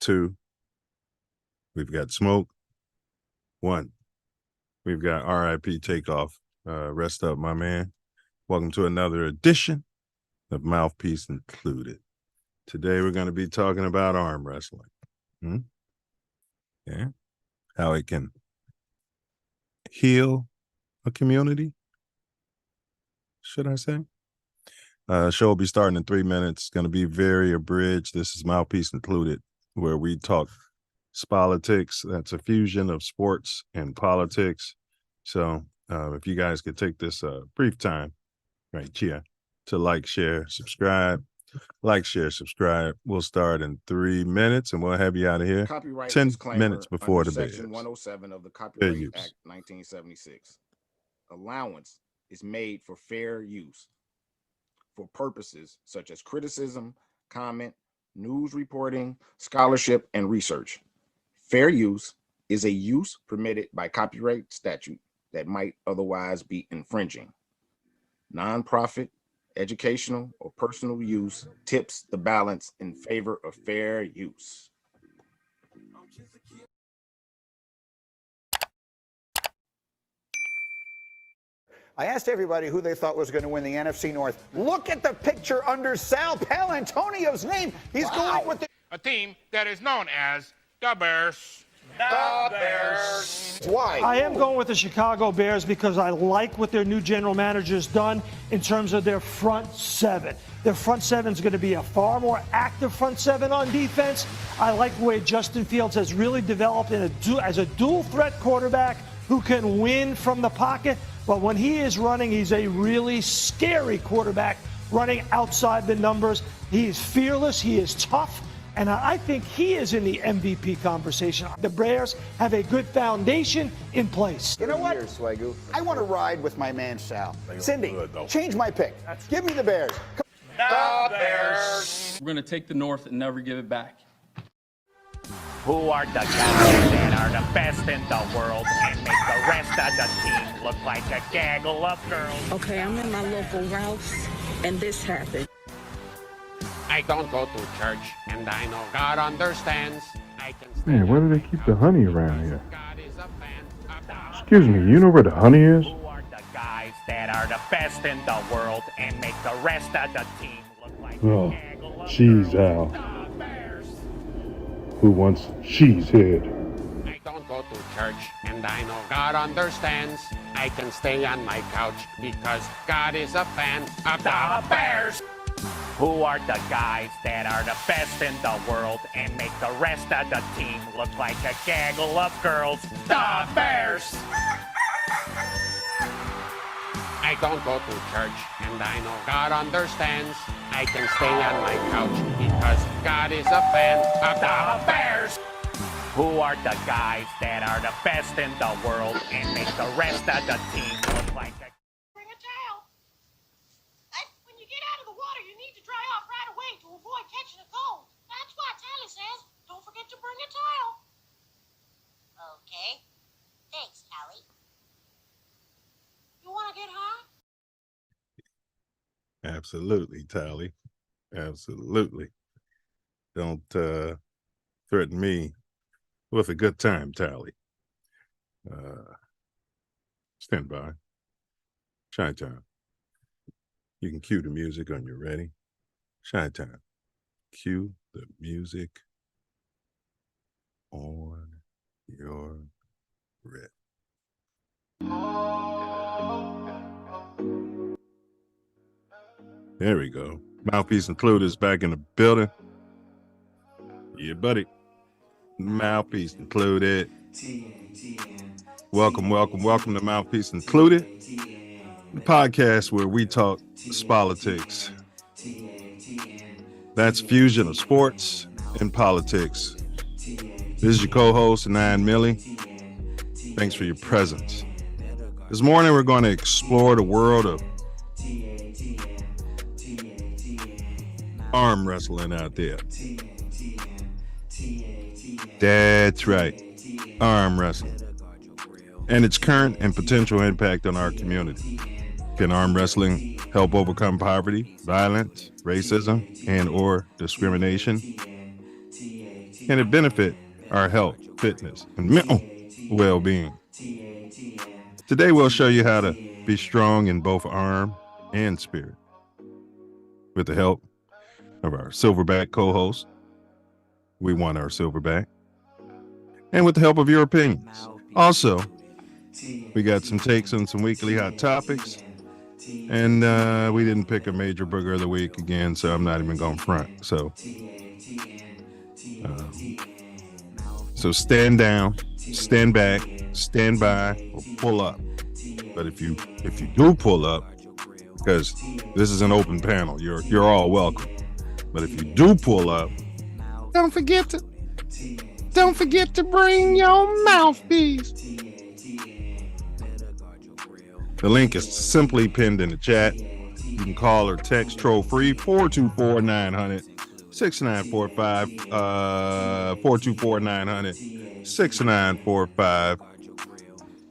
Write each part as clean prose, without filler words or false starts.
2. We've got Smoke. 1. We've got RIP Takeoff. Rest up, my man. Welcome to another edition of Mouthpiece Included. Today we're going to be talking about arm wrestling. Yeah. How it can heal a community, should I say? Show will be starting in 3 minutes. It's going to be very abridged. This is Mouthpiece Included, where we talk politics. That's a fusion of sports and politics. So if you guys could take this brief time right here to like, share, subscribe. Like, share, subscribe. We'll start in 3 minutes, and we'll have you out of here Copyright 10 minutes before the Section Bears. 107 of the Copyright Act 1976. Allowance is made for fair use for purposes such as criticism, comment, news reporting, scholarship, and research. Fair use is a use permitted by copyright statute that might otherwise be infringing. Nonprofit, educational, or personal use tips the balance in favor of fair use. I asked everybody who they thought was going to win the NFC North. Look at the picture under Sal Paolantonio's name. He's going with a team that is known as the Bears. The Bears. Why? I am going with the Chicago Bears because I like what their new general manager's done in terms of their front seven. Their front seven is going to be a far more active front seven on defense. I like the way Justin Fields has really developed as a dual threat quarterback who can win from the pocket. But when he is running, he's a really scary quarterback running outside the numbers. He is fearless. He is tough. And I think he is in the MVP conversation. The Bears have a good foundation in place. You know what? I want to ride with my man Sal. Cindy, change my pick. Give me the Bears. The Bears. We're going to take the North and never give it back. Who are the guys that are the best in the world and make the rest of the team look like a gaggle of girls? Okay, I'm in my local Ralph's, and this happened. I don't go to church, and I know God understands. Man, where do they keep the honey around here? Excuse me, you know where the honey is? Who are the guys that are the best in the world and make the rest of the team look like a gaggle of Cheese girls? Al. Who wants cheese head? I don't go to church, and I know God understands. I can stay on my couch because God is a fan of the Bears. Who are the guys that are the best in the world and make the rest of the team look like a gaggle of girls? The Bears! I don't go to church, and I know God understands. I can stay on my couch because God is a fan of the Bears. Who are the guys that are the best in the world and make the rest of the team look like a... Bring a towel. When you get out of the water, you need to dry off right away to avoid catching a cold. That's why Tally says, don't forget to bring a towel. Okay. Thanks, Tally. You want to get high? Absolutely, Tally. Absolutely. Don't threaten me with a good time, Tally. Stand by. Chi-Town. You can cue the music on your ready. Chi-Town. Cue the music on your ready. There we go. Mouthpiece Included is back in the building. Yeah, buddy. Mouthpiece Included. Welcome to Mouthpiece Included, the podcast where we talk politics. That's fusion of sports and politics. This is your co-host, 9 Millie. Thanks for your presence. This morning, we're going to explore the world of arm wrestling out there. That's right. Arm wrestling. And its current and potential impact on our community. Can arm wrestling help overcome poverty, violence, racism, and or discrimination? and it benefit our health, fitness, and mental well-being. Today, we'll show you how to be strong in both arm and spirit with the help of our Silverback co-host. We want our Silverback. And with the help of your opinions. Also, we got some takes on some weekly hot topics. And we didn't pick a major booger of the week again, so I'm not even going front. So stand down, stand back, stand by, or pull up. But if you do pull up, because this is an open panel, you're all welcome. But if you do pull up, don't forget to bring your mouthpiece. The link is simply pinned in the chat. You can call or text troll free 424-900-6945. 424-900-6945.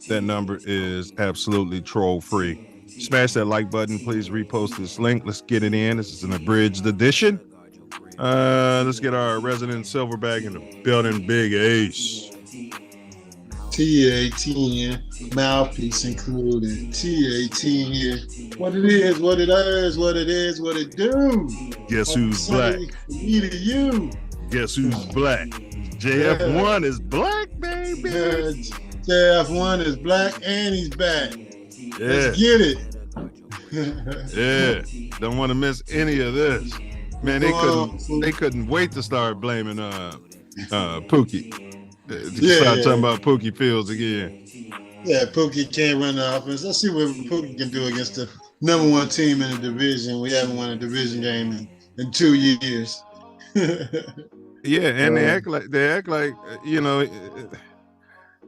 That number is absolutely troll free. Smash that like button. Please repost this link. Let's get it in. This is an abridged edition. Let's get our resident Silverback in the building, Big Ace. TATN, Mouthpiece included. TATN here. What it is, what it is, what it is, what it do. Guess who's black? Me to you. Guess who's black? JF1 is black, baby. JF1 is black and he's back. Yeah. Let's get it. Yeah. Don't want to miss any of this. Man, they couldn't wait to start blaming Pookie. Start talking about Pookie Fields again. Yeah, Pookie can't run the offense. Let's see what Pookie can do against the number one team in the division. We haven't won a division game in 2 years. Yeah, and they act like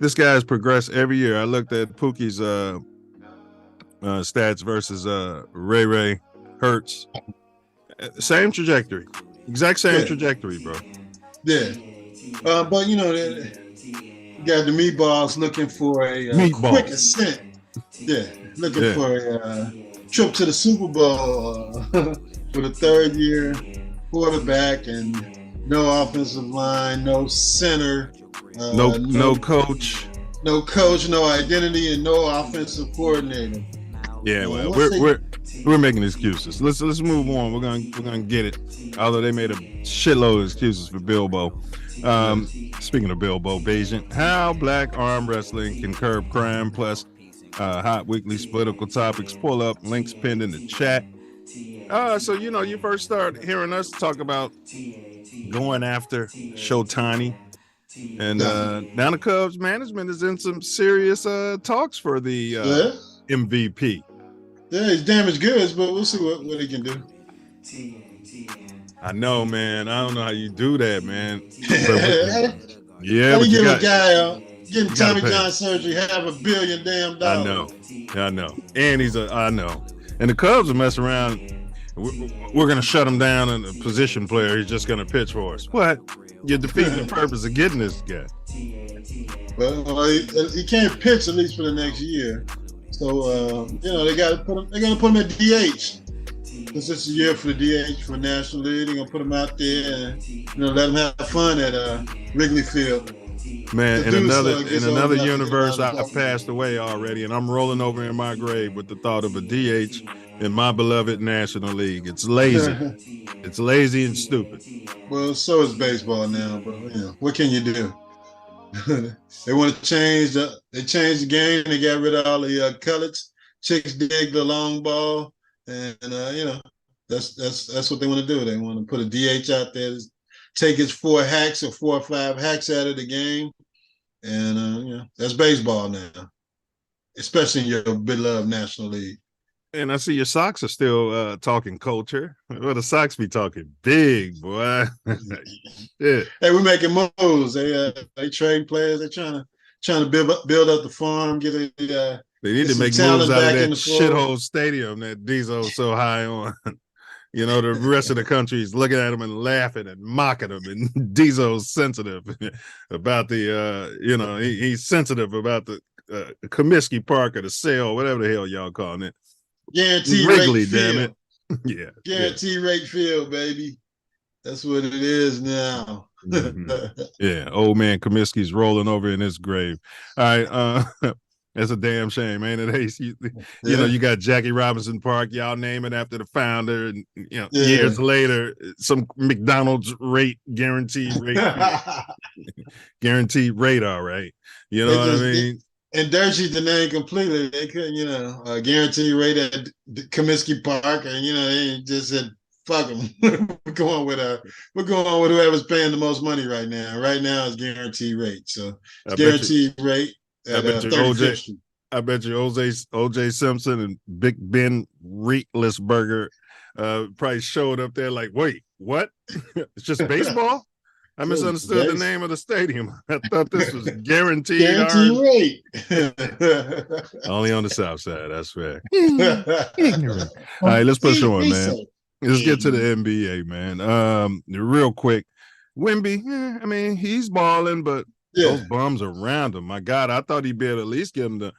this guy's progressed every year. I looked at Pookie's stats versus Ray Hurts. Same trajectory, exact same trajectory, bro. Yeah, but you got the meatballs looking for a quick ascent. Yeah, looking for a trip to the Super Bowl with a third-year quarterback and no offensive line, no center, no coach, no identity, and no offensive coordinator. Yeah, well, we're making excuses. Let's move on. We're gonna get it. Although they made a shitload of excuses for Bilbo. Speaking of Bilbo, Bayesian, how black arm wrestling can curb crime, plus hot weekly political topics. Pull up links pinned in the chat. So you first start hearing us talk about going after Showtime, and now the Cubs management is in some serious talks for the MVP. Yeah, he's damaged goods, but we'll see what he can do. I know, man. I don't know how you do that, man. How do you give a guy getting Tommy John surgery $500 million damn? I know. And I know. And the Cubs are messing around. We're going to shut him down in a position player. He's just going to pitch for us. What? You're defeating the purpose of getting this guy. Well, he can't pitch at least for the next year. So they got to put him at DH. This is a year for the DH for National League. They're gonna put him out there and let him have fun at Wrigley Field. Man, in another universe, I passed away already, and I'm rolling over in my grave with the thought of a DH in my beloved National League. It's lazy. It's lazy and stupid. Well, so is baseball now, but what can you do? They want to change they changed the game. They got rid of all the colors. Chicks dig the long ball, and that's what they want to do. They want to put a DH out there, take his 4 hacks or 4 or 5 hacks out of the game, and that's baseball now, especially in your beloved National League. And I see your Sox are still talking culture. Well, the Sox be talking big, boy. Yeah. Hey, we're making moves. They trade players. They're trying to build up the farm. They need to make moves out of that shithole stadium that Diesel's so high on. The rest of the country is looking at him and laughing and mocking him. And Diesel's sensitive about he's sensitive about the Comiskey Park or the sale, whatever the hell y'all calling it. Guaranteed Wrigley, rate damn field. it. Yeah. Guaranteed rate field, baby. That's what it is now. Yeah, old man Comiskey's rolling over in his grave. All right, that's a damn shame, ain't it, Ace? You know, you got Jackie Robinson Park, y'all name it after the founder, and years later, some McDonald's guaranteed rate, guaranteed rate, all right. You know what I mean? And dirt sheet the name completely. They couldn't, guarantee rate at Comiskey Park, and they just said, "Fuck them." we're going with whoever's paying the most money right now. Right now it's guaranteed rate, so it's guaranteed rate at 35th Street. I bet you OJ Simpson and Big Ben Reitlisberger probably showed up there like, wait, what? It's just baseball? I misunderstood the name of the stadium. I thought this was guaranteed rate. Only on the south side, that's fair. Ignorant. All right, let's push on, man. Let's get to the NBA, man. Real quick. Wemby, I mean, he's balling, but those bums around him. My God, I thought he'd be able to at least get him to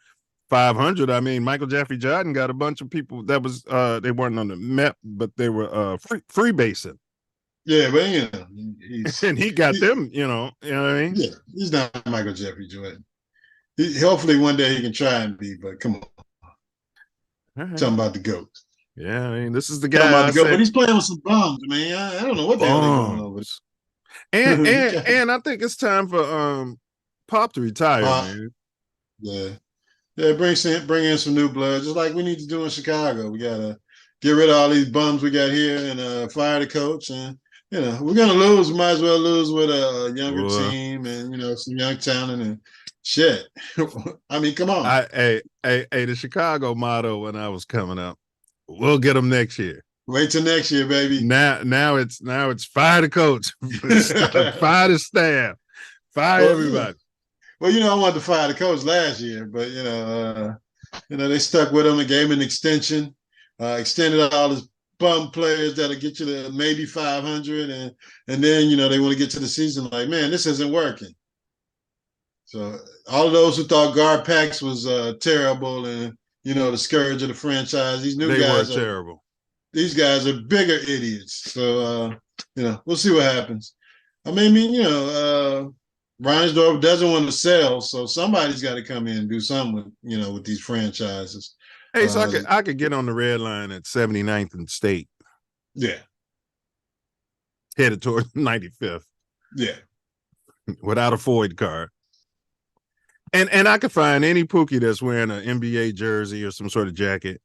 500. I mean, Michael Jeffrey Jordan got a bunch of people that was they weren't on the map, but they were free basing. Yeah, but and he got them, you know what I mean? Yeah, he's not Michael Jeffrey Jordan. Hopefully one day he can try and be, but come on. Talking about the GOAT. Yeah, I mean, this is the guy. But he's playing with some bums, man. I don't know what the hell they're going over. And I think it's time for Pop to retire, man. Yeah, bring in some new blood, just like we need to do in Chicago. We gotta get rid of all these bums we got here and fire the coach. And we're gonna lose. We might as well lose with a younger team and some young talent and shit. I mean, come on. Hey, the Chicago motto when I was coming up, we'll get them next year. Wait till next year, baby. Now it's fire the coach, fire the staff, fire everybody. Well, I wanted to fire the coach last year, but they stuck with him and gave him an extension, extended all his bum players that'll get you to maybe 500, and then they want to get to the season like, man, this isn't working. So all of those who thought Garpax was terrible and the scourge of the franchise, these new guys were terrible. These guys are bigger idiots. So we'll see what happens. I mean, Reinsdorf doesn't want to sell, so somebody's got to come in and do something with these franchises. Hey, so I could get on the red line at 79th and State. Yeah. Headed toward 95th. Yeah. Without a Floyd card. And I could find any Pookie that's wearing an NBA jersey or some sort of jacket.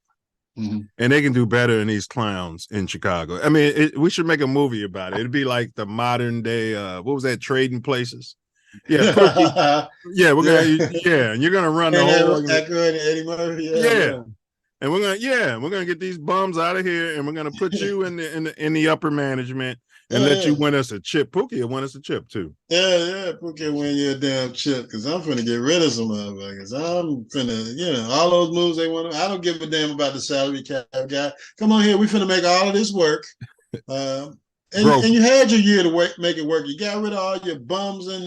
Mm-hmm. And they can do better than these clowns in Chicago. I mean, we should make a movie about it. It'd be like the modern day, what was that, Trading Places? Yeah, Pookie. Yeah, we're gonna and you're gonna run the whole Eddie Murphy. Yeah. And we're gonna get these bums out of here, and we're gonna put you in the upper management and let you win us a chip. Pookie will win us a chip too. Yeah, Pookie will win you a damn chip because I'm finna get rid of some motherfuckers. I'm finna, all those moves they want. I don't give a damn about the salary cap guy. Come on here, we finna make all of this work. And you had your year to make it work. You got rid of all your bums on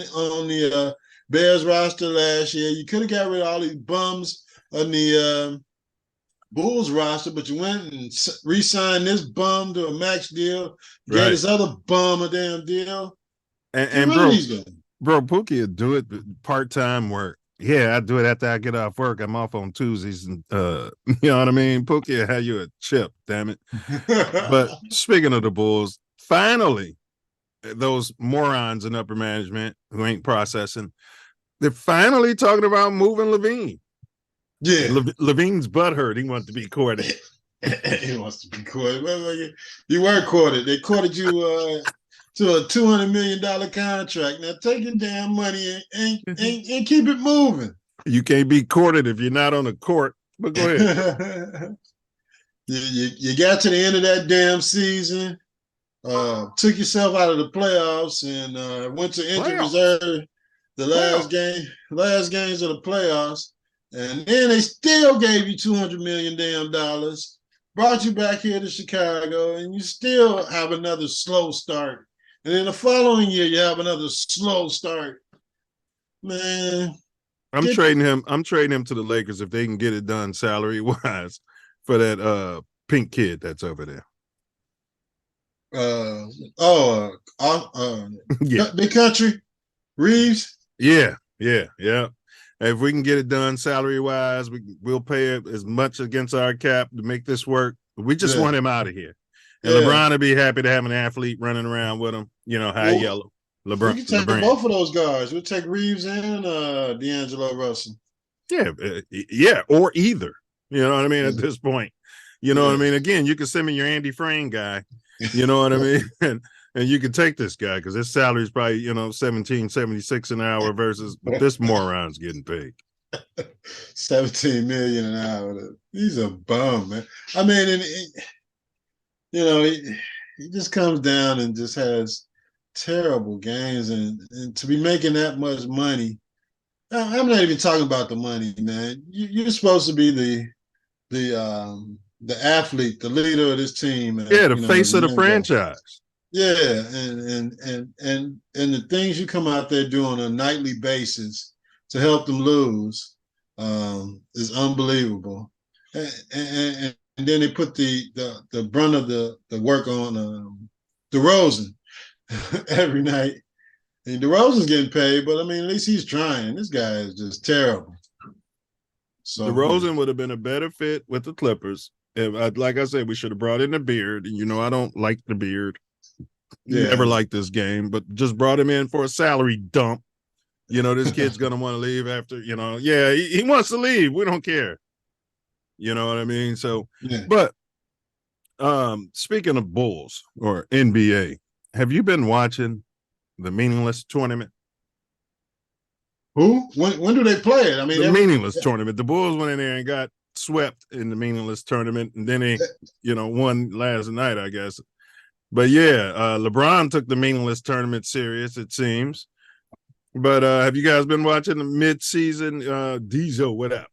the Bears roster last year. You could have got rid of all these bums on the Bulls roster, but you went and re-signed this bum to a max deal. Gave this other bum a damn deal. And bro, Pookie will do it part-time work. Yeah, I do it after I get off work. I'm off on Tuesdays, and you know what I mean. Pookie will have you a chip. Damn it! But speaking of the Bulls. Finally, those morons in upper management who ain't processing, they're finally talking about moving Levine. Yeah. Levine's butthurt. He wants to be courted. He wants to be courted. Well, you were courted. They courted you to a $200 million contract. Now take your damn money and keep it moving. You can't be courted if you're not on the court. But go ahead. You got to the end of that damn season. Took yourself out of the playoffs and went to injured reserve the last games of the playoffs, and then they still gave you $200 million damn dollars, brought you back here to Chicago, and you still have another slow start. And then the following year you have another slow start. Man, I'm trading him to the Lakers if they can get it done salary wise for that pink kid that's over there. Yeah. Big Country, Reeves. Yeah. If we can get it done salary wise, we'll pay it as much against our cap to make this work. We just want him out of here. And LeBron would be happy to have an athlete running around with him, high yellow. LeBron. We can take both of those guys. We'll take Reeves and D'Angelo Russell. Yeah, or either. You know what I mean? At this point, you know what I mean? Again, you can send me your Andy Frame guy. You know what I mean? And you can take this guy because his salary is probably, $17.76 an hour versus this moron's getting paid. $17 million an hour. He's a bum, man. I mean, he just comes down and just has terrible games, and to be making that much money. I'm not even talking about the money, man. You're supposed to be the athlete, the leader of this team. The face of the franchise. Yeah, and the things you come out there doing on a nightly basis to help them lose is unbelievable. And then they put the brunt of the work on DeRozan every night. And DeRozan's getting paid, but I mean, at least he's trying. This guy is just terrible. So DeRozan would have been a better fit with the Clippers. Like I said, we should have brought in the beard. And I don't like the beard. Never liked this game, but just brought him in for a salary dump. This kid's gonna want to leave after. He wants to leave. We don't care. You know what I mean? So, but speaking of Bulls or NBA, have you been watching the meaningless tournament? Who? When do they play it? I mean, the meaningless tournament. The Bulls went in there and got swept in the meaningless tournament, and then they, won last night, I guess. But LeBron took the meaningless tournament serious, it seems. But have you guys been watching the mid-season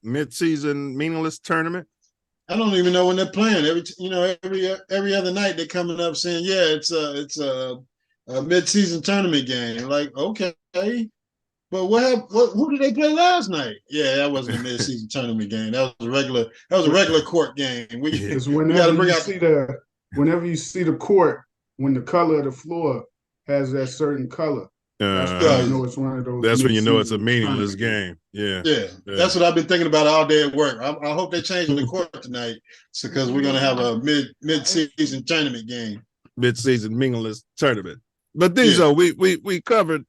mid-season meaningless tournament? I don't even know when they're playing. Every other night they're coming up saying, it's a mid-season tournament game. Like, okay, but who did they play last night? Yeah, that wasn't a mid-season tournament game. That was a regular court game. Because whenever you see the court, when the color of the floor has that certain color, that's when you know it's one of those. That's when you know it's a meaningless game. Yeah. That's what I've been thinking about all day at work. I hope they change the court tonight, because we're gonna have a mid-season tournament game. Mid-season meaningless tournament. But these we covered.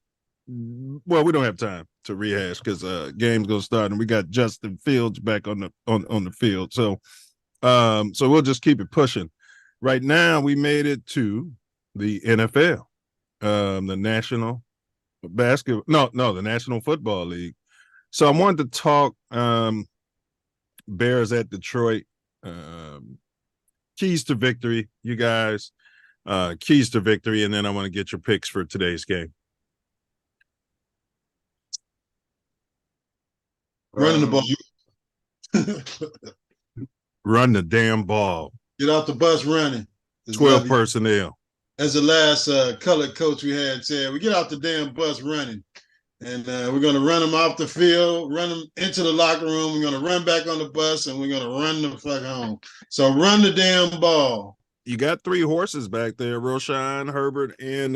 Well, we don't have time to rehash because game's gonna start, and we got Justin Fields back on the field. So we'll just keep it pushing. Right now, we made it to the NFL, the National the National Football League. So I wanted to talk Bears at Detroit, keys to victory, you guys, keys to victory, and then I want to get your picks for today's game. Running the ball. Run the damn ball. Get off the bus running. 12 personnel. As the last colored coach we had said, we get off the damn bus running. And we're going to run them off the field, run them into the locker room. We're going to run back on the bus, and we're going to run the fuck home. So run the damn ball. You got 3 horses back there, Roshan, Herbert, and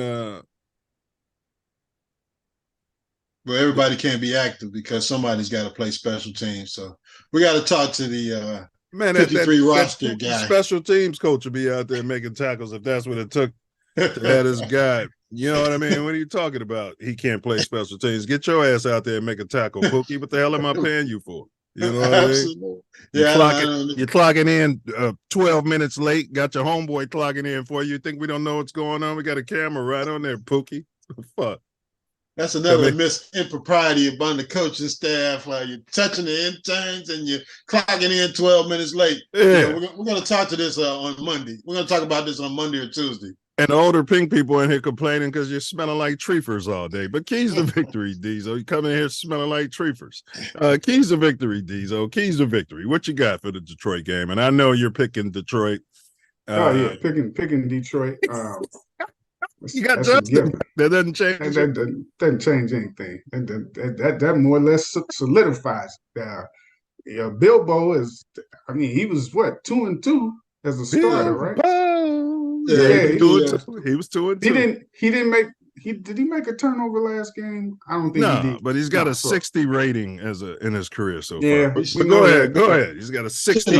well, everybody can't be active because somebody's got to play special teams. So we got to talk to the 53 roster guy. Special teams coach will be out there making tackles if that's what it took to have this guy. You know what I mean? What are you talking about? He can't play special teams. Get your ass out there and make a tackle, Pookie. What the hell am I paying you for? You know what I mean? You're clocking in 12 minutes late. Got your homeboy clocking in for you. You think we don't know what's going on? We got a camera right on there, Pookie. Fuck. That's another impropriety among the coaching staff. You're touching the interns and you're clocking in 12 minutes late. Yeah. We're going to talk to this on Monday. We're going to talk about this on Monday or Tuesday. And the older pink people in here complaining because you're smelling like treefers all day. But keys to victory, Diesel. You come in here smelling like treefers. Keys to victory, Diesel. Keys to victory. What you got for the Detroit game? And I know you're picking Detroit. Picking Detroit. You got Justin. That doesn't change. That doesn't change anything. That more or less solidifies. Bilbo is. I mean, he was 2-2 as a starter, right? He was 2 and 2. Did he make a turnover last game? I don't think he did. But he's got a 60 rating in his career so far. Yeah, But go ahead. He's got a 60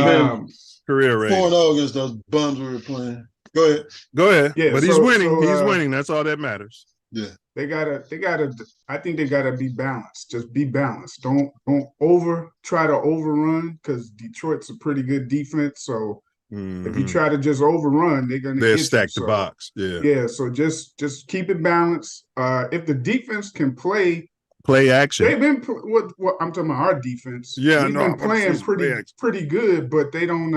career rating. 4-0 against those bums we were playing. Go ahead. Yeah, but he's winning. He's winning. That's all that matters. Yeah. They gotta I think they gotta be balanced. Just be balanced. Don't try to overrun, because Detroit's a pretty good defense. So if you try to just overrun, they'll stack the box. Yeah. Yeah. So just keep it balanced. If the defense can play action, they've been what I'm talking about our defense. Yeah, we've been playing pretty good, but they don't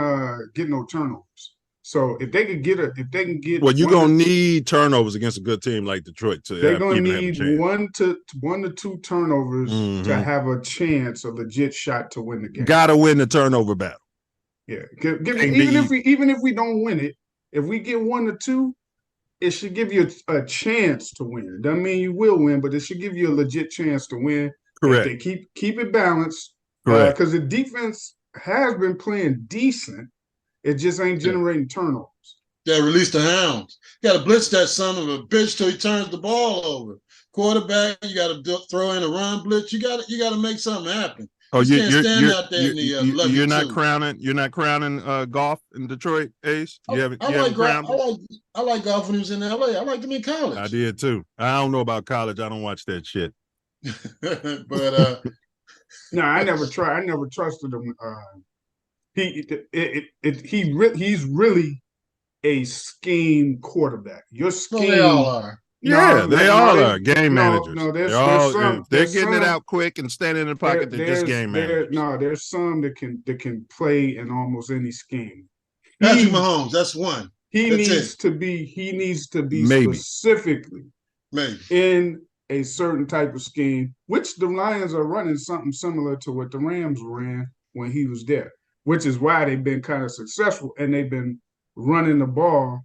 get no turnovers. So if they can get well, you're gonna need turnovers against a good team like Detroit to. They're gonna need 1 to 2 turnovers to have a chance, a legit shot to win the game. Gotta win the turnover battle. Yeah, even if we don't win it, if we get 1 to 2, it should give you a chance to win. It doesn't mean you will win, but it should give you a legit chance to win. Correct. If they keep it balanced. Correct. Because the defense has been playing decent. It just ain't generating turnovers. Yeah, release the hounds. You got to blitz that son of a bitch till he turns the ball over. Quarterback, you got to throw in a run blitz. You got to make something happen. Oh, you can't stand out there in the you're not crowning. You're not crowning Goff in Detroit, Ace. I like Goff when he was in LA. I liked him in college. I did too. I don't know about college. I don't watch that shit. But no, I never trusted him. He's really a scheme quarterback. Your scheme. Well, they all are. Yeah, they all are game managers. No, they're getting it out quick and standing in the pocket. They're just game managers. There's some that can play in almost any scheme. Patrick Mahomes, that's one. He needs to be specifically in a certain type of scheme, which the Lions are running something similar to what the Rams ran when he was there, which is why they've been kind of successful and they've been running the ball.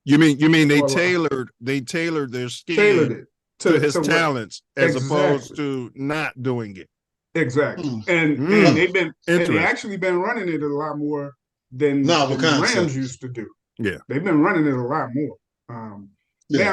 You mean they tailored their scheme to his talents as opposed to not doing it. Exactly. And they've actually been running it a lot more than the Rams used to do. Yeah. They've been running it a lot more. I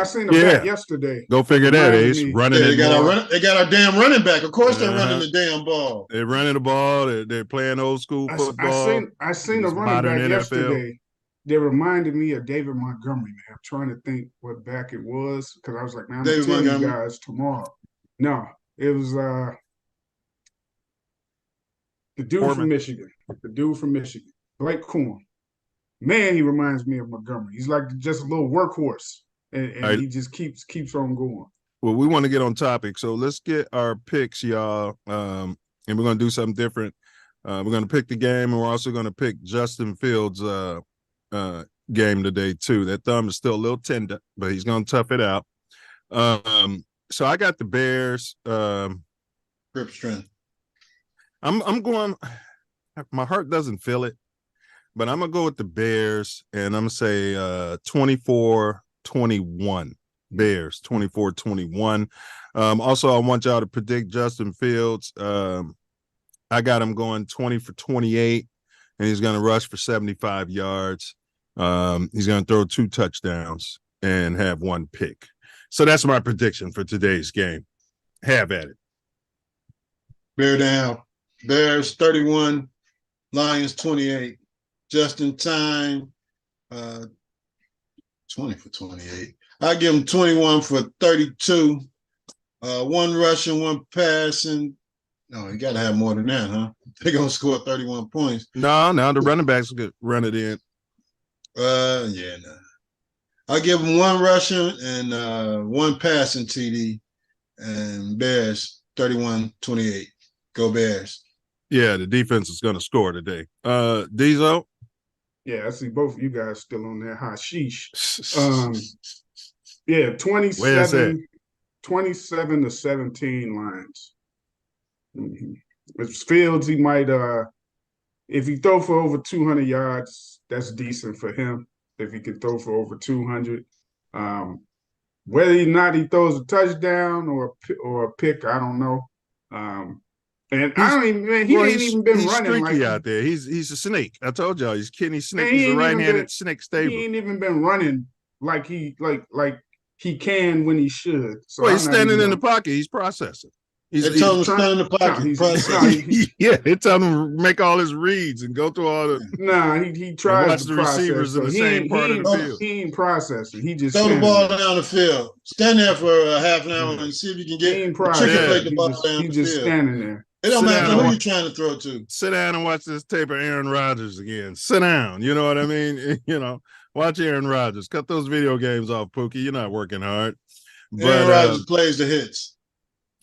seen the back yesterday. Go figure that, Ace. They got our damn running back. Of course they're running the damn ball. They're running the ball. They're playing old school football. I seen a running back yesterday. They reminded me of David Montgomery, man. I'm trying to think what back it was, because I was like, man, I'm going to tell you guys tomorrow. No, it was the dude from Michigan. Blake Corn. Man, he reminds me of Montgomery. He's like just a little workhorse, and he just keeps on going. Well, we want to get on topic, so let's get our picks, y'all. And we're going to do something different. We're going to pick the game, and we're also going to pick Justin Fields' game today too. That thumb is still a little tender, but he's going to tough it out. So I got the Bears. Grip strength. I'm going. My heart doesn't feel it, but I'm gonna go with the Bears, and I'm gonna say 24-21. Bears 24-21. Also, I want y'all to predict Justin Fields. I got him going 20 for 28, and he's gonna rush for 75 yards. He's gonna throw 2 touchdowns and have 1 pick. So that's my prediction for today's game. Have at it. Bear down. Bears 31, Lions 28. Just in time, 20 for 28. I give them 21 for 32. 1 rushing, 1 passing. No, you got to have more than that, huh? They're going to score 31 points. No, the running backs could run it in. Yeah, no. I'll give them 1 rushing and 1 passing TD. And Bears 31-28. Go Bears. Yeah, the defense is going to score today. Diesel? Yeah, I see both of you guys still on there. Hashish. Yeah, 27-17 Lions. With Fields, he might if he throw for over 200 yards, that's decent for him. If he can throw for over 200. Whether or not he throws a touchdown or a pick, I don't know. And I don't even, man, he ain't even been running streaky like out there. He's a snake. I told y'all, he's Kenny Snake. Man, He's a right-handed snake stable. He ain't even been running like he can when he should. So well, he's standing in the pocket. He's processing. They tell him to stand in the pocket. Yeah, they tell him to make all his reads and go through all the. Nah, he tries watch to the process, receivers in the same part of the field. He ain't processing. He just throw the ball down the field. Stand there for a half an hour and see if you can get matriculate the ball down the field. He's just standing there. It don't matter who you're trying to throw to. Sit down and watch this tape of Aaron Rodgers again. Sit down. You know what I mean? Watch Aaron Rodgers. Cut those video games off, Pookie. You're not working hard. But, Aaron Rodgers plays the hits.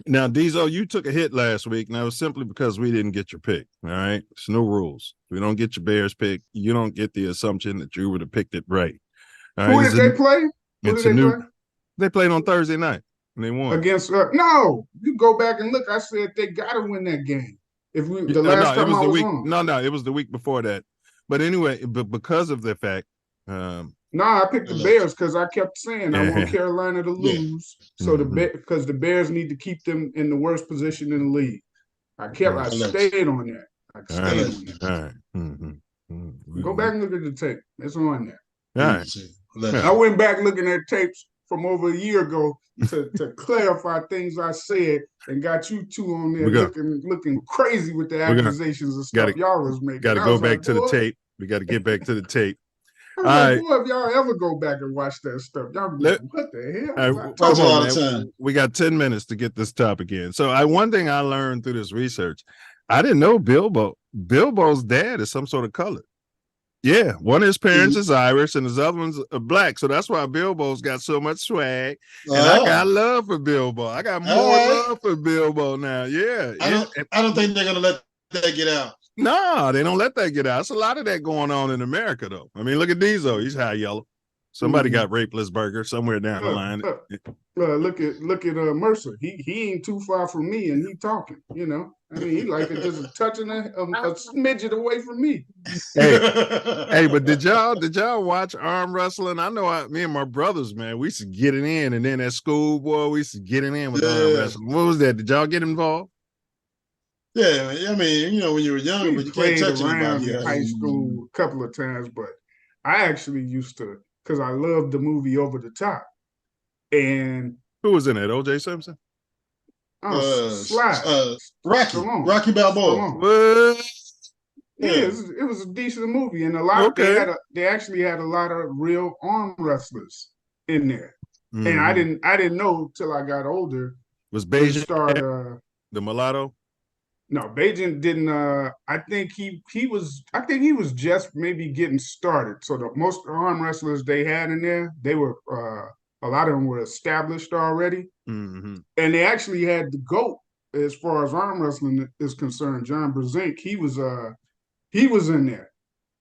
Now, Diesel, you took a hit last week, and that was simply because we didn't get your pick. All right, it's no rules. We don't get your Bears pick. You don't get the assumption that you would have picked it right. All Who right? did they play? They played on Thursday night, and they won against. No, you go back and look. I said they got to win that game. If we the last time I was week. on. No, it was the week before that. But anyway, but because of the fact. I picked the Bears because I kept saying I want Carolina to lose. So because the Bears need to keep them in the worst position in the league. I stayed on that. All right. Go back and look at the tape. It's on there. All right. I went back looking at tapes from over a year ago to clarify things I said and got you two on there looking crazy with the accusations and stuff y'all was making. Got to go back to the tape. We got to get back to the tape. All right. Boy, if y'all ever go back and watch that stuff, y'all be like, what the hell? That's a lot of time. We got 10 minutes to get this topic in. So one thing I learned through this research, I didn't know Bilbo's dad is some sort of color. Yeah, one of his parents is Irish and his other one's black. So that's why Bilbo's got so much swag. And I got love for Bilbo. I got more love for Bilbo now. Yeah. I don't think they're going to let that get out. No, they don't let that get out. It's a lot of that going on in America, though. I mean, look at Diesel. He's high yellow. Somebody got Rapeless Burger somewhere down the line. Look at Mercer. He ain't too far from me, and he talking. I mean, he like it just touching a smidget away from me. Hey, but did y'all watch arm wrestling? I know me and my brothers, man, we used to get it in, and then at school, boy, we used to get it in with arm wrestling. What was that? Did y'all get involved? Yeah, I mean, when you were younger, but you can't touch anybody. In high school a couple of times, but I actually used to, because I loved the movie Over the Top. And who was in it? O.J. Simpson? Rocky Balboa. Yeah, it was a decent movie, and they actually had a lot of real arm wrestlers in there. And I didn't know till I got older. Was Beijing the mulatto? No, Beijing didn't. I think he was just maybe getting started. So the most arm wrestlers they had in there, they were a lot of them were established already, and they actually had the GOAT as far as arm wrestling is concerned. John Brzezinski, he was in there,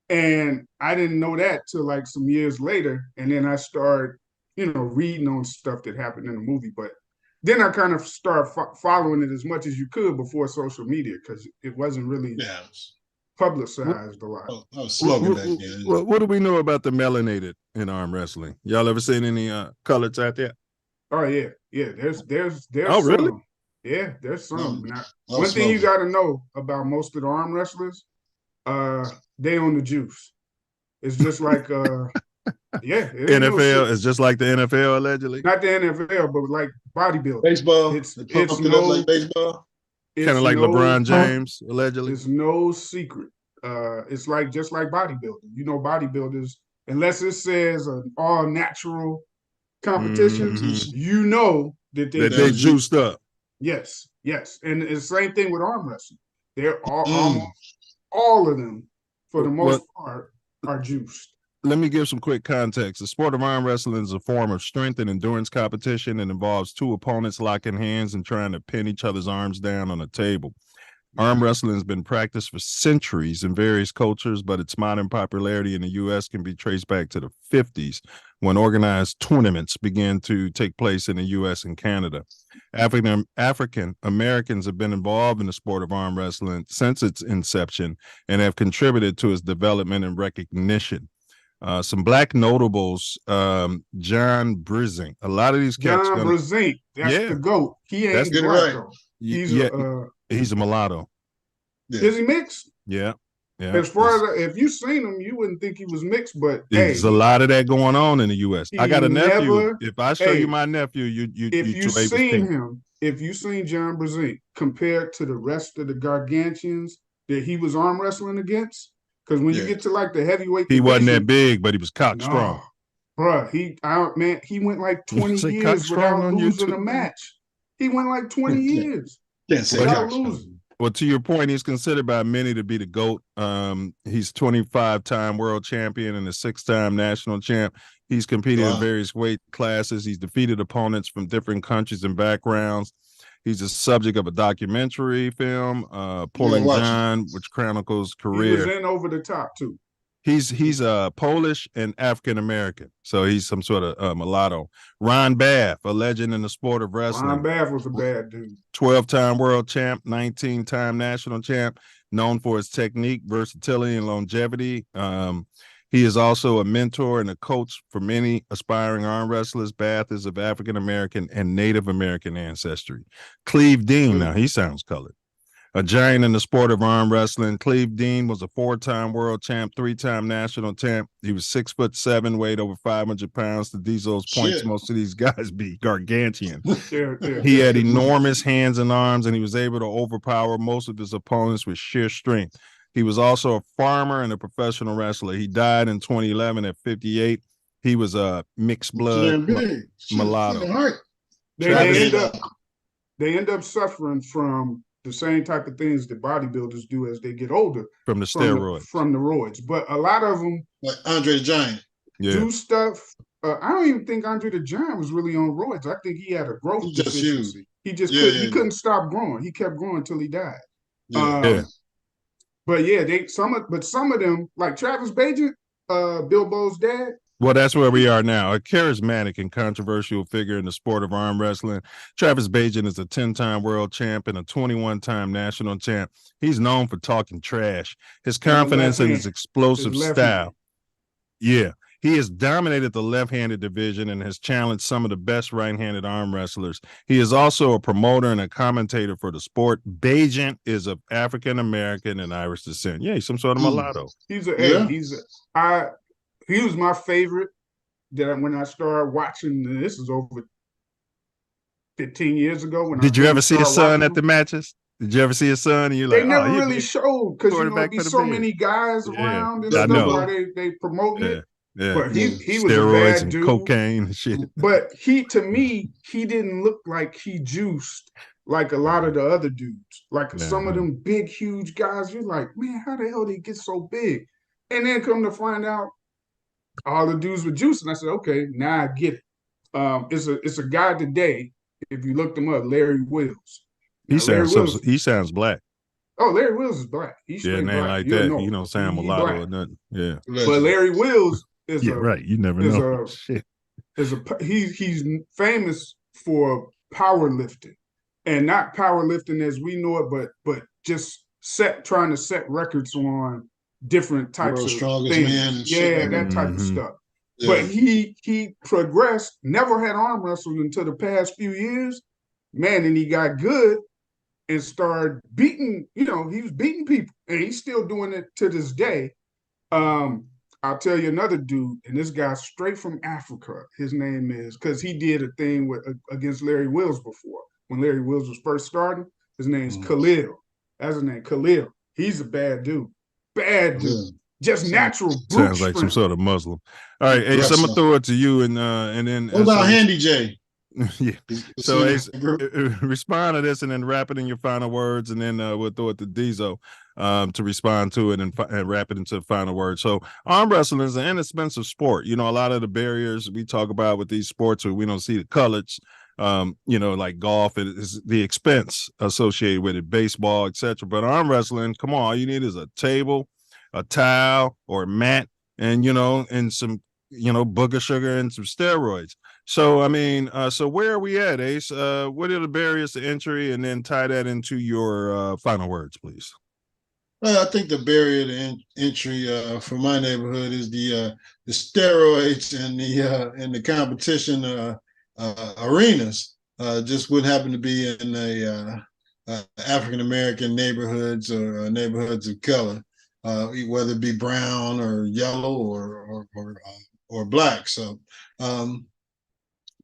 and I didn't know that till like some years later, and then I started reading on stuff that happened in the movie, but. Then I kind of started following it as much as you could before social media because it wasn't really publicized a lot. I was slugging back then. What do we know about the melanated in arm wrestling? Y'all ever seen any colors out there? Oh yeah. There's oh some. Really? Yeah, there's some. Now, one thing you got to know about most of the arm wrestlers, they own the juice. It's just like NFL is just like the NFL allegedly. Not the NFL, but like bodybuilding. Baseball. It's like baseball. Kind of like LeBron James allegedly. It's no secret. It's just like bodybuilding. Bodybuilders, unless it says an all natural competition, that they juiced up. Yes. And it's the same thing with arm wrestling. They're almost all of them, for the most part, are juiced. Let me give some quick context. The sport of arm wrestling is a form of strength and endurance competition and involves two opponents locking hands and trying to pin each other's arms down on a table. Arm wrestling has been practiced for centuries in various cultures, but its modern popularity in the U.S. can be traced back to the 50s when organized tournaments began to take place in the U.S. and Canada. African Americans have been involved in the sport of arm wrestling since its inception and have contributed to its development and recognition. Some black notables, John Brzezinski. A lot of these cats. John Brzezinski, that's the GOAT. He ain't that's black, right. though. He's he's a mulatto. Is he mixed? Yeah. Yeah. As far as if you seen him, you wouldn't think he was mixed, but there's a lot of that going on in the U.S. I got a nephew. If I show you my nephew, if you seen him, if you seen John Brzezinski compared to the rest of the gargantuans that he was arm wrestling against, because when you get to like the heavyweight, he wasn't that big, but he was cock strong. Bruh, he went like 20 years without losing a match. He went like 20 years without losing. Well, to your point, he's considered by many to be the GOAT. He's 25-time world champion and a 6-time national champ. He's competed in various weight classes. He's defeated opponents from different countries and backgrounds. He's a subject of a documentary film, Pulling John, which chronicles career. He was in Over the Top, too. He's Polish and African American, so he's some sort of mulatto. Ron Bath, a legend in the sport of wrestling. Ron Bath was a bad dude. 12-time world champ, 19-time national champ, known for his technique, versatility, and longevity. He is also a mentor and a coach for many aspiring arm wrestlers. Bath is of African American and Native American ancestry. Cleve Dean, now he sounds colored. A giant in the sport of arm wrestling, Cleve Dean was a 4-time world champ, 3-time national champ. He was 6'7", weighed over 500 pounds. To Diesel's points, most of these guys be gargantuan. He had enormous hands and arms, and he was able to overpower most of his opponents with sheer strength. He was also a farmer and a professional wrestler. He died in 2011 at 58. He was a mixed blood mulatto. They end up suffering from the same type of things that bodybuilders do as they get older. From the steroids. From the roids. But a lot of them, like Andre the Giant, do stuff. I don't even think Andre the Giant was really on roids. I think he had a growth deficiency. He just couldn't stop growing. He kept growing until he died. But yeah, some of them, like Travis Bajan, Bilbo's dad. Well, that's where we are now. A charismatic and controversial figure in the sport of arm wrestling. Travis Bajan is a 10-time world champ and a 21-time national champ. He's known for talking trash. His confidence and his explosive style. Yeah. He has dominated the left-handed division and has challenged some of the best right-handed arm wrestlers. He is also a promoter and a commentator for the sport. Bajan is of African-American and Irish descent. Yeah, he's some sort of mulatto. He was my favorite that when I started watching, this is over 15 years ago. Did you ever see his son at the matches? Did you ever see his son? And you're like, they never really showed because there'd be so many guys around and stuff while they promoting it. Yeah, but he was steroids a bad and dude. cocaine and shit. But to me, he didn't look like he juiced like a lot of the other dudes. Like some of them big, huge guys, you're like, man, how the hell did he get so big? And then come to find out, all the dudes were juicing. I said, okay, now I get it. It's a guy today. If you looked him up, Larry Wills. He sounds black. Oh, Larry Wills is black. He's name black. Like that. You don't sound mulatto or nothing. Yeah. But Larry Wills is right. You never know. He's famous for powerlifting, and not powerlifting as we know it, but just trying to set records on different types of things. That type of stuff. Yeah. But he progressed, never had arm wrestled until the past few years, man, and he got good and started beating, he was beating people, and he's still doing it to this day. I'll tell you another dude, and this guy's straight from Africa. His name is, because he did a thing against Larry Wills before. When Larry Wills was first starting, his name's Khalil. That's his name, Khalil. He's a bad dude. Bad dude. Just natural. Sounds like some sort of Muslim. All right, Ace, I'm gonna throw it to you, and then. What about Handy J? Yeah. So Ace, respond to this, and then wrap it in your final words, and then we'll throw it to Diesel to respond to it and wrap it into the final word. So arm wrestling is an inexpensive sport. A lot of the barriers we talk about with these sports where we don't see the colors. Like golf, it is the expense associated with it, baseball, etc. But arm wrestling, come on, all you need is a table, a towel, or a mat, and and some booger sugar and some steroids. So so where are we at, Ace? What are the barriers to entry, and then tie that into your final words, please. Well, I think the barrier to entry for my neighborhood is the steroids and the competition arenas. Just wouldn't happen to be in African American neighborhoods or neighborhoods of color, whether it be brown or yellow or black. So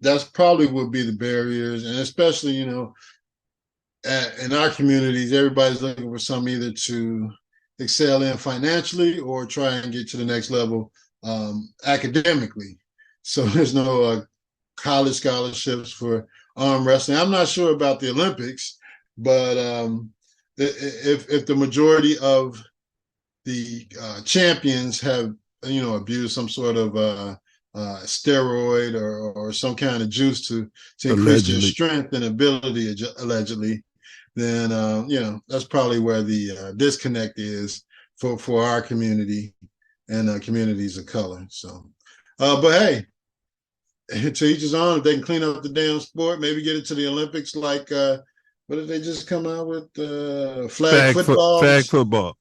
that's probably would be the barriers, and especially in our communities, everybody's looking for something either to excel in financially or try and get to the next level academically. So there's no college scholarships for arm wrestling. I'm not sure about the Olympics, but if the majority of the champions have abused some sort of steroid or some kind of juice to increase their strength and ability, allegedly, then that's probably where the disconnect is for our community and communities of color. So, but hey, to each his own. If they can clean up the damn sport, maybe get it to the Olympics. Like, what did they just come out with? Flag football. Flag football.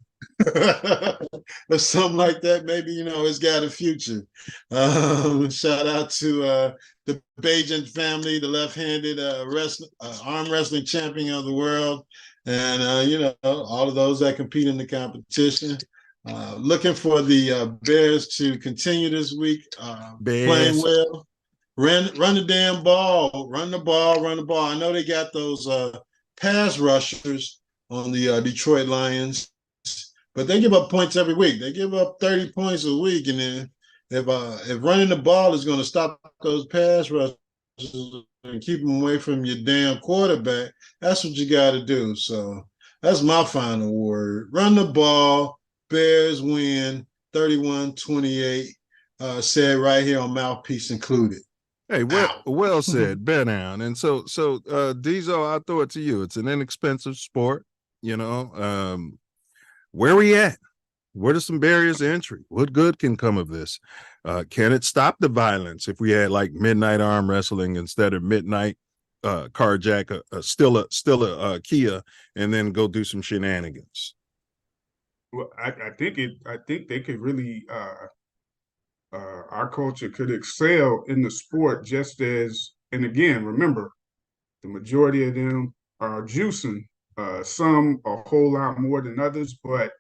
Or something like that. Maybe it's got a future. Shout out to the Bajan family, the left-handed arm wrestling champion of the world, and all of those that compete in the competition. Looking for the Bears to continue this week playing well. Run the damn ball. Run the ball. I know they got those pass rushers on the Detroit Lions, but they give up points every week. They give up 30 points a week, and then if running the ball is going to stop those pass rushers and keep them away from your damn quarterback, that's what you got to do. So that's my final word. Run the ball. Bears win 31-28. Said right here on Mouthpiece Included. Hey, well said, bear down. And so Diesel, I'll throw it to you. It's an inexpensive sport, where we at? What are some barriers to entry? What good can come of this? Can it stop the violence if we had like midnight arm wrestling instead of midnight carjack still a Kia and then go do some shenanigans? Well, I think they could really our culture could excel in the sport just as, and again, remember, the majority of them are juicing, some a whole lot more than others, but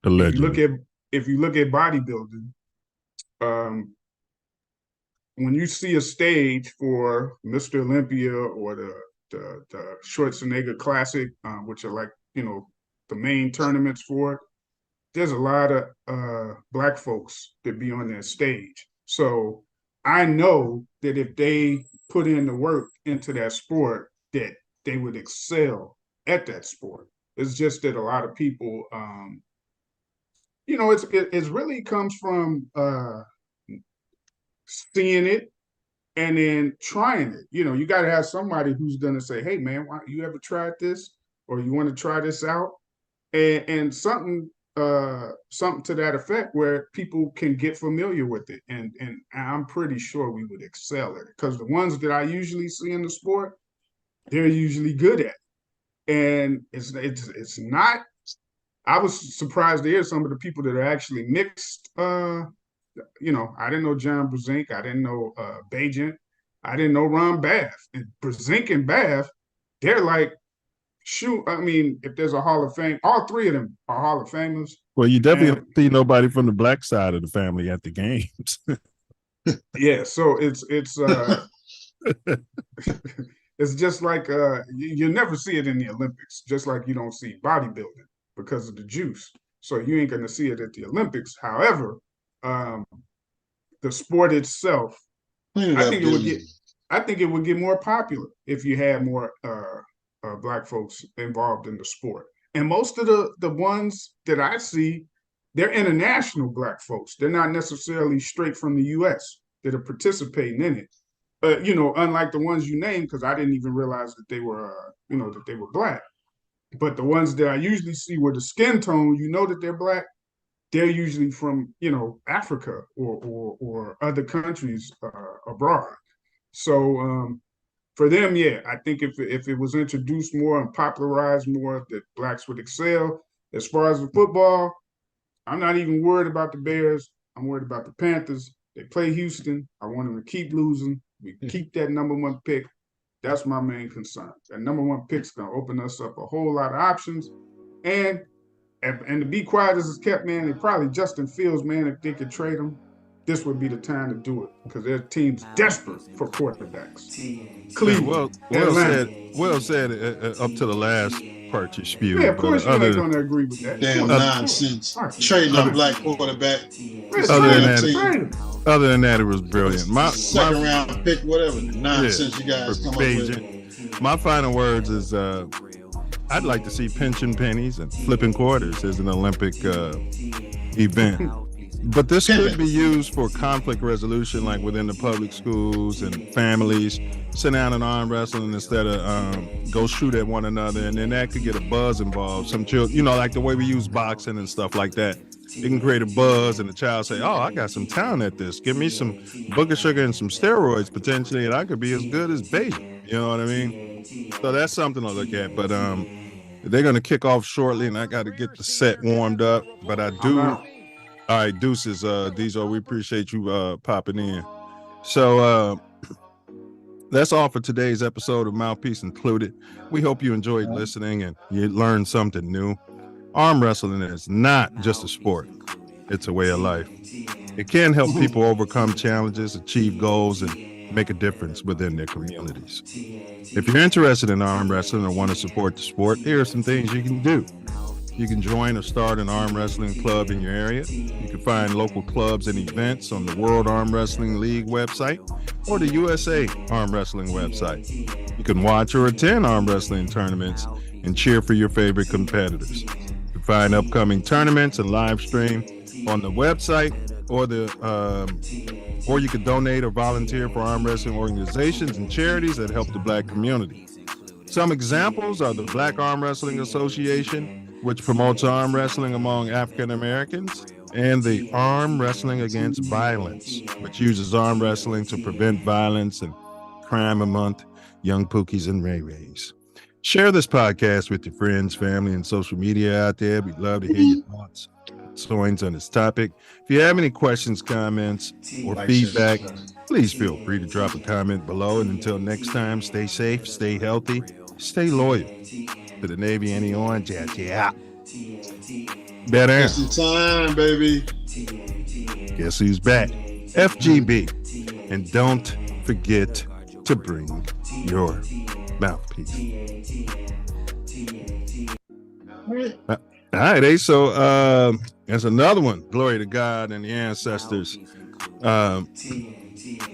allegedly. if you look at bodybuilding, when you see a stage for Mr. Olympia or the Schwarzenegger Classic, which are like, the main tournaments for it, there's a lot of Black folks that be on that stage. So I know that if they put in the work into that sport, that they would excel at that sport. It's just that a lot of people, it really comes from seeing it and then trying it. You got to have somebody who's going to say, hey, man, why, you ever tried this? Or you want to try this out? And something to that effect where people can get familiar with it. And I'm pretty sure we would excel at it, because the ones that I usually see in the sport, they're usually good at it. And it's not, I was surprised to hear some of the people that are actually mixed. I didn't know John Brezink. I didn't know Bajent. I didn't know Ron Bath. And Brezink and Bath, they're like, shoot, I mean, if there's a Hall of Fame, all three of them are Hall of Famers. Well, you definitely don't see nobody from the Black side of the family at the games. Yeah, so it's it's just like you never see it in the Olympics, just like you don't see bodybuilding because of the juice. So you ain't going to see it at the Olympics. However, the sport itself, I think it would get more popular if you had more Black folks involved in the sport. And most of the ones that I see, they're international Black folks. They're not necessarily straight from the U.S. that are participating in it. Unlike the ones you named, because I didn't even realize that they were, that they were Black. But the ones that I usually see where the skin tone, that they're Black, they're usually from, Africa or other countries abroad. So for them, yeah, I think if it was introduced more and popularized more, that Blacks would excel. As far as the football, I'm not even worried about the Bears. I'm worried about the Panthers. They play Houston. I want them to keep losing. We keep that #1 pick. That's my main concern. That number one pick's gonna open us up a whole lot of options. And to be quiet as it's kept, man, they probably Justin Fields, man, if they could trade him, this would be the time to do it because their team's desperate for quarterbacks. Cleveland, well said up to the last part you spewed. Yeah, of course you ain't gonna agree with that. Damn nonsense. Trading a black quarterback. Other than that, it was brilliant. Second round pick, whatever nonsense you guys come up with. My final words is I'd like to see pinching pennies and flipping quarters as an Olympic event. But this could be used for conflict resolution, like within the public schools and families. Sit down and arm wrestling instead of go shoot at one another, and then that could get a buzz involved. Some children, like the way we use boxing and stuff like that. It can create a buzz, and the child say, "Oh, I got some talent at this. Give me some booger sugar and some steroids potentially, and I could be as good as Babe." You know what I mean? So that's something to look at. But they're gonna kick off shortly, and I got to get the set warmed up. But I do. All right, deuces, Diesel, we appreciate you popping in. So that's all for today's episode of Mouthpiece Included. We hope you enjoyed listening and you learned something new. Arm wrestling is not just a sport. It's a way of life. It can help people overcome challenges, achieve goals, and make a difference within their communities. If you're interested in arm wrestling or want to support the sport, here are some things you can do. You can join or start an arm wrestling club in your area. You can find local clubs and events on the World Arm Wrestling League website or the USA Arm Wrestling website. You can watch or attend arm wrestling tournaments and cheer for your favorite competitors. You can find upcoming tournaments and live stream on the website or you can donate or volunteer for arm wrestling organizations and charities that help the Black community. Some examples are the Black Arm Wrestling Association, which promotes arm wrestling among African Americans, and the Arm Wrestling Against Violence, which uses arm wrestling to prevent violence and crime among young Pookies and Ray Rays. Share this podcast with your friends, family, and social media out there. We'd love to hear your thoughts, points on this topic. If you have any questions, comments, or feedback, please feel free to drop a comment below. And until next time, stay safe, stay healthy, stay loyal to the Navy and the Orange. Yeah. Better. It's the time, baby. Guess who's back? FGB. And don't forget to bring your mouthpiece. All right, so there's another one. Glory to God and the ancestors.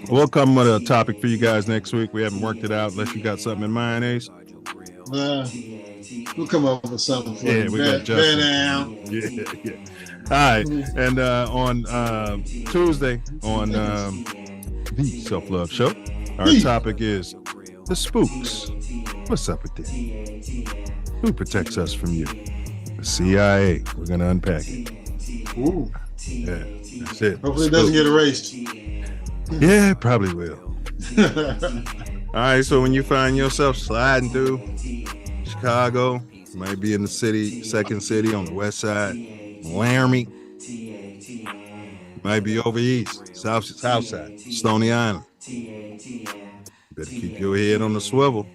We'll come with a topic for you guys next week. We haven't worked it out unless you got something in mind, Ace. We'll come up with something for you. We got Justin. Yeah. All right, and on Tuesday on the Self Love Show, our topic is the spooks. What's up with that? Who protects us from you? The CIA. We're gonna unpack it. Ooh. Yeah, that's it. Hopefully it doesn't get erased. Yeah, it probably will. All right, so when you find yourself sliding through Chicago, you might be in the city, second city on the west side, Laramie, might be over east, south side, Stony Island. Better keep your head on the swivel.